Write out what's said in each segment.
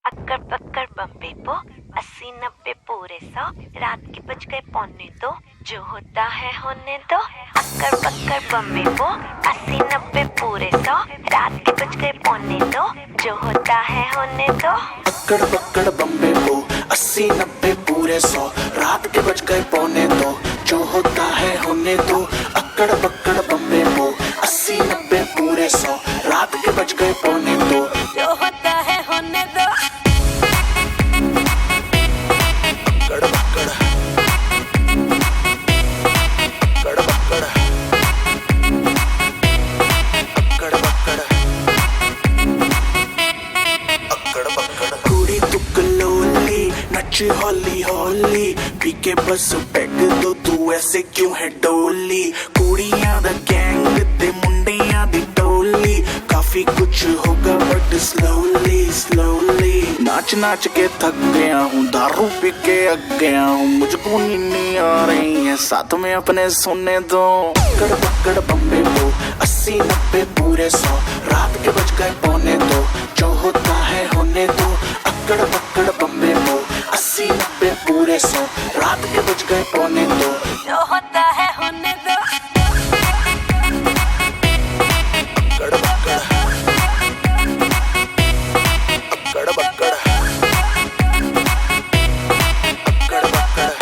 अक्कड़ पक्कड़ बम्बे पो 80-90 पूरे 100 रात के बज गए 1:45 जो होता है होने दो। अक्कड़ पक्कड़ बम्बे पो 80-90 पूरे 100 रात के बज गए 1:45 जो होता है होने दो। अक्कड़ पक्कड़ बम्बे पो 80-90 पूरे 100 रात के बज गए 1:45 जो होता है होने दो। अक्कड़ पक्कड़ बम्बे पो 80-90 पूरे 100 रात के बज गए 1:45 जो होता है होने दो। अक्कड़ पक्कड़ अक्कड़ पक्कड़ अक्कड़ पक्कड़ अक्कड़ पक्कड़ कुड़ी तू कलोली नच हौली हौली पी के बस पैग दो तू ऐसे क्यों है डोली। कुड़ियां दा गैंग ते मुंडियां दी टोली काफी कुछ होगा बट स्लोली स्लोली। नाच नाच के थक गया हूँ दारू पी के अग गया हूँ मुझको नींद आ रही है साथ में अपने सोने दो। अक्कड़ पक्कड़ बम्बे पो 80-90 पूरे 100 रात के बज गए 1:45 जो होता है होने दो। अक्कड़ पक्कड़ बम्बे पो 80-90 पूरे 100 रात के बज गए 1:45 जो होता है होने दो। अक्कड़ पक्कड़ अक्कड़ पक्कड़ अक्कड़ पक्कड़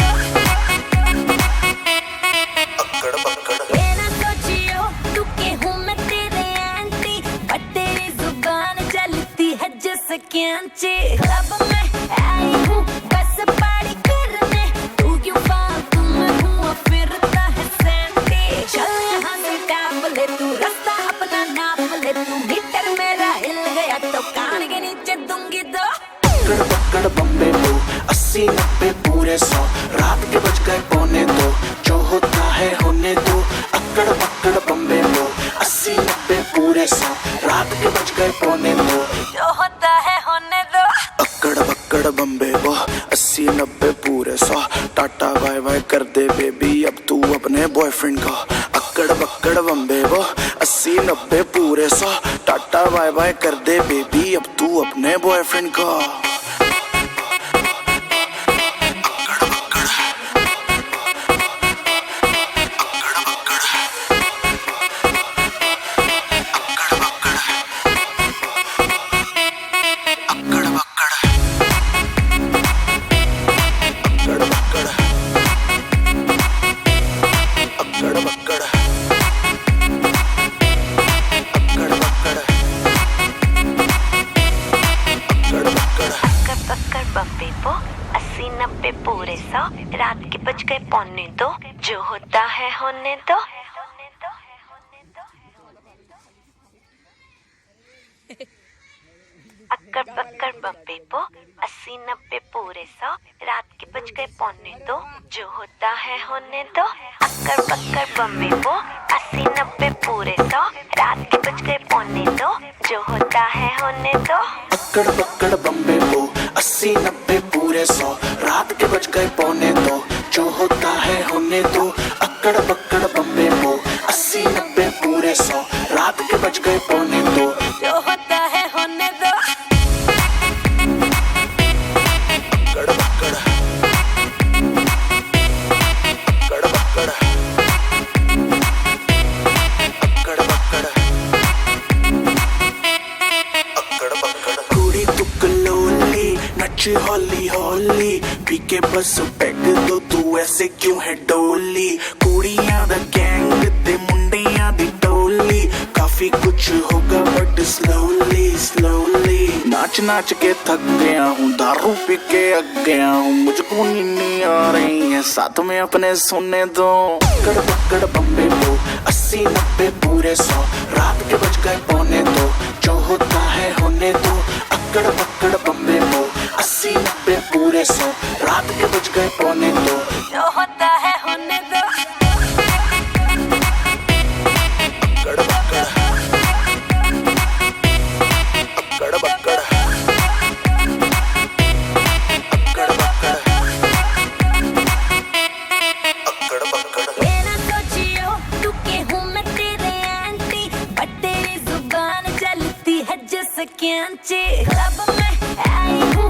अक्कड़ पक्कड़। मेरा सोचियो तू के हूँ मैं तेरे आंटी बट तेरी जुबान चलती है जैसे कैंची। क्लब में आई हूँ बस पार्टी करने तू क्यों फालतू में हुआ फिरता है सैंटी। चल यहाँ से टाप ले तू रास्ता अपना नाप ले तू मीटर मेरा हिल गया तो कान के नीचे दूंगी दो। अक्कड़ पक्कड़ बम्बे पो 80-90 पूरे 100 रात के बज गए 1:45 जो होता है होने दो। अक्कड़ पक्कड़ बम्बे पो 80-90 पूरे 100 रात के बज गए 1:45 जो होता है होने दो। अक्कड़ पक्कड़ बम्बे पो 80-90 पूरे 100 टाटा बाय बाय कर दे बेबी अब तू अपने बॉयफ्रेंड को। अक्कड़ पक्कड़ बम्बे पो 80-90 पूरे 100 टाटा बाय बाय कर दे बेबी अब तू अपने बॉयफ्रेंड को। बम्बे पो 80-90 पूरे 100 रात के बज गए 1:45 जो होता है होने दो। अक्कड़ पक्कड़ बम्बे पो 80-90 पूरे 100 रात के बज गए 1:45 जो होता है होने दो। अक्कड़ पक्कड़ बम्बे पो 80-90 पूरे 100 रात के बज गए 1:45 जो होता है होने दो। अक्कड़ पक्कड़ बम्बे पो 80-90 पूरे 100 रात के बज गए 1:45 जो होता है होने दो। अक्कड़ पक्कड़ बम्बे पो 80-90 पूरे 100 रात के बज गए 1:45 जो होता है होने दो। अक्कड़ पक्कड़ अक्कड़ पक्कड़ अक्कड़ पक्कड़ अक्कड़ पक्कड़। कुड़ी तू कलोली नच हौली हौली पी के बस पैग दो तू ऐसे क्यों है डोली। कुड़ियां दा गैंग ते मुंडियां दी टोली काफी कुछ होगा बट स्लोली स्लोली। नाच नाच के थक गया हूँ दारू पी के अग गया हूँ मुझको नींद आ रही है साथ में अपने सोने दो। अक्कड़ पक्कड़ बम्बे पो 80-90 पूरे 100 रात के बज गए 1:45 जो होता है होने दो। अक्कड़ पक्कड़ बम्बे पो 80-90 पूरे 100 रात के बज गए 1:45 जो होता है होने दो। अक्कड़ पक्कड़ अक्कड़ पक्कड़ अक्कड़ पक्कड़ अक्कड़ पक्कड़। मेरा सोचियो तू के हूँ मैं तेरे आंटी बट तेरी जुबान चलती है जैसे कैंची। क्लब में आई हूँ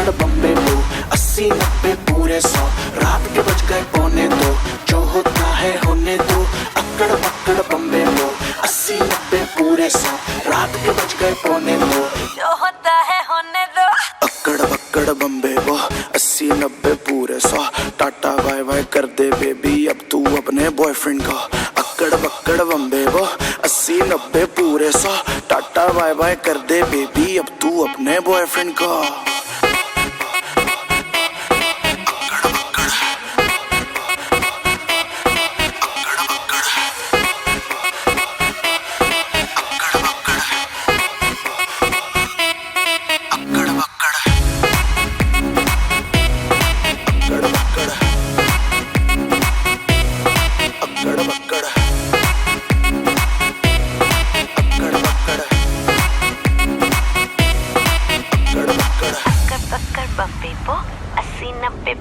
बक्कड़ बम्बे वो 80-90 पूरे 100 रात के बज गए पौने 2 जो होता है होने दो अक्कड़ बक्कड़ बम्बे वो 80-90 पूरे 100 रात के बज गए पौने 2 जो होता है होने दो अक्कड़ बक्कड़ बम्बे वो 80-90 पूरे 100 टाटा बाय बाय कर दे बेबी अब तू अपने बॉयफ्रेंड का अक्कड़ बक्कड़ बम्बे वो 80-90 पूरे 100 टाटा बाय बाय कर दे बेबी अब तू अपने बॉयफ्रेंड का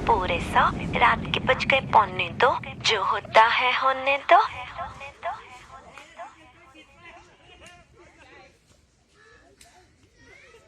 पूरे 100 रात के बज गए पौने 2 जो होता है होने दो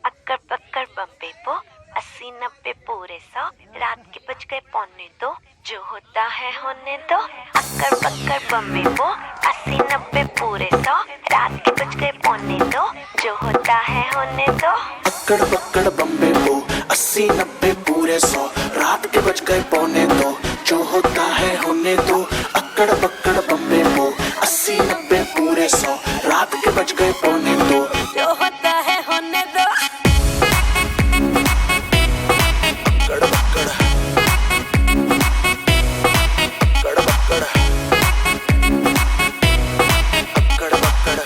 अक्कड़ बक्कड़ बम्बे वो 80-90 पूरे 100 रात के बज गए पौने 2 जो होता है होने दो अक्कड़ बक्कड़ बम्बे वो 80-90 पूरे 100 रात के बज गए पौने 2 जो होता है होने दो अक्कड़ बक्कड़ बम्बे वो 80-90 पूरे 100 रात के बज गए पौने 2 जो होता है होने दो अक्कड़ बक्कड़ बम्बे वो 80-90 पूरे 100 रात के बज गए पौने 2 जो होता है होने दो अक्कड़ बक्कड़ अक्कड़ बक्कड़ अक्कड़ बक्कड़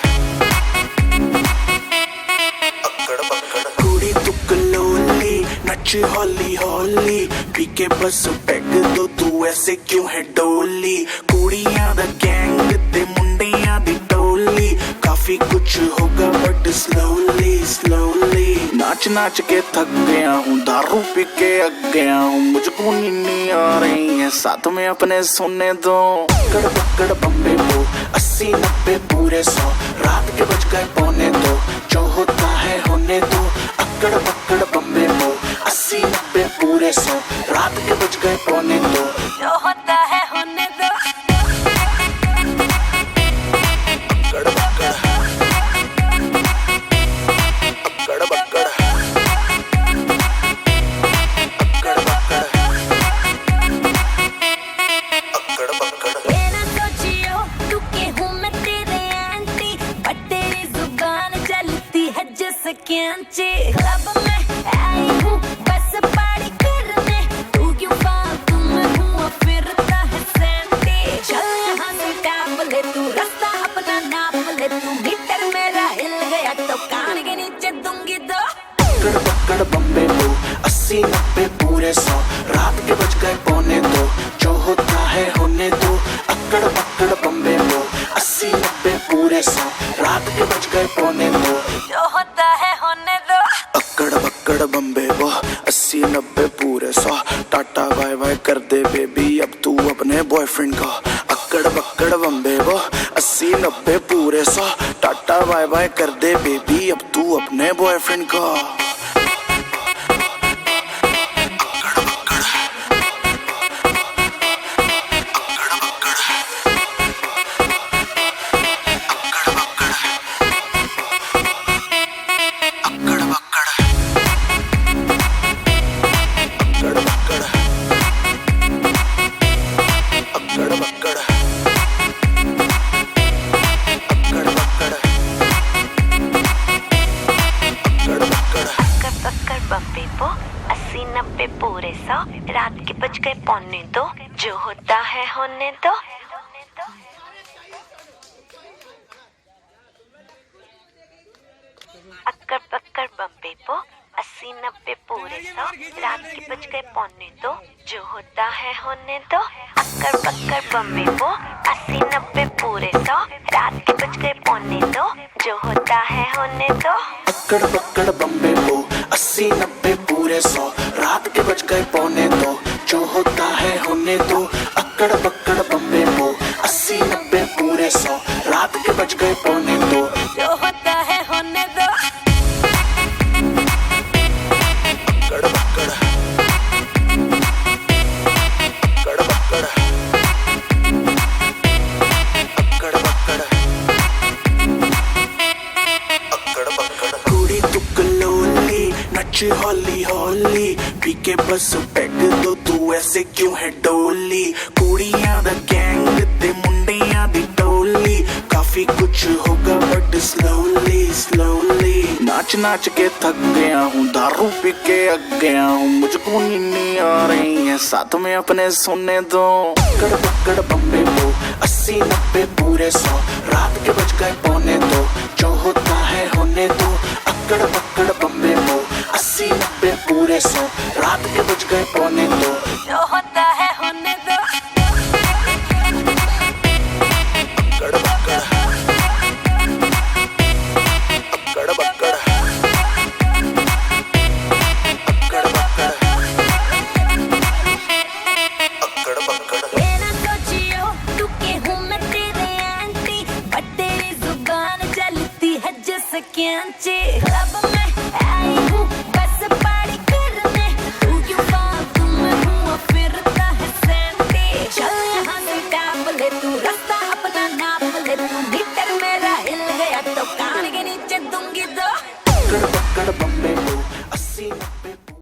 अक्कड़ बक्कड़ कुड़ी तू कलोली नच हौली हौली पी के बस पैग दो तू ऐसे क्यों है डोली कुड़ियां दा गैंग ते मुंडियां दी टोली काफी कुछ होगा बट स्लोली स्लोली नाच नाच के थक गया हूँ दारू पी के अग गया हूँ मुझको नींद आ रही है साथ में अपने सोने दो अक्कड़ बक्कड़ बम्बे वो 80-90 पूरे 100 रात के बज गए पौने 2 जो होता है होने दो अक्कड़ बक्कड़ बम्बे वो 80-90 पूरे 100 रात के बज गए पौने 2 जो होता है होने दो अक्कड़ बक्कड़ अक्कड़ बक्कड़ अक्कड़ बक्कड़ अक्कड़ बक्कड़ ये ना सोचियो तू के हूँ मैं तेरे एंटी बट तेरी जुबान चलती है जैसे कैंची क्लब में आई हूँ बस पार्टी करने तू क्यों फालतू में हुआ फिरता है सैंटी चल यहाँ से टाप ले तू रास्ता अपना नाप ले तू मीटर मेरा हिल गया तो कान के नीचे दूंगी दो अक्कड़ बक्कड़ बम्बे वो 80-90 पूरे 100 रात के बज गए पौने 2 जो होता है होने दो अक्कड़ बक्कड़ बम्बे वो 80-90 पूरे 100 रात के बज गए पौने 2 जो होता है होने दो अक्कड़ बक्कड़ बम्बे वो 80-90 पूरे 100 टाटा बाय बाय कर दे बेबी अब तू अपने बॉयफ्रेंड का अक्कड़ बक्कड़ बम्बे वो 80-90 पूरे 100 टाटा बाय बाय कर दे बेबी अब तू अपने बॉयफ्रेंड का पूरे 100 रात के बज गए पौने 2 जो होता है होने दो अक्कड़ बक्कड़ बम्बे वो 80-90 पूरे 100 रात के बज गए पौने 2 जो होता है होने दो अक्कड़ बक्कड़ बम्बे वो 80-90 पूरे 100 रात के बज गए पौने 2 जो होता है होने दो अक्कड़ बक्कड़ बम्बे वो 80-90 पूरे 100 रात के बज गए पौने 2 जो होता है होने दो अक्कड़ बक्कड़ बम्बे वो 80-90 पूरे 100 रात के बज गए पौने 2 जो होता है होने दो अक्कड़ बक्कड़ पी के बस पैग दो तू ऐसे क्यों है डोली कुड़ियां दा गैंग ते मुंडियां दी टोली काफी कुछ होगा बट स्लोली स्लोली नाच नाच के थक गया हूँ दारू पी के अग गया हूँ मुझको नींद आ रही है साथ में अपने सोने दो पकड़ पकड़ बम्बे वो 80-90 पूरे 100 रात के बज गए 1:45 जो होता है होने दो अकड़ पकड़ बम्बे वो 80-90 पूरे 100 रात के बज गए 1:45 जो होता है होने दो अकड़ पकड़ अकड़ पकड़ अकड़ पकड़ अकड़ पकड़ ये ना सोचियो तू के हूँ मैं तेरे एंटी बट तेरी जुबान चलती है जैसे कैंची क्लब में आई हूँ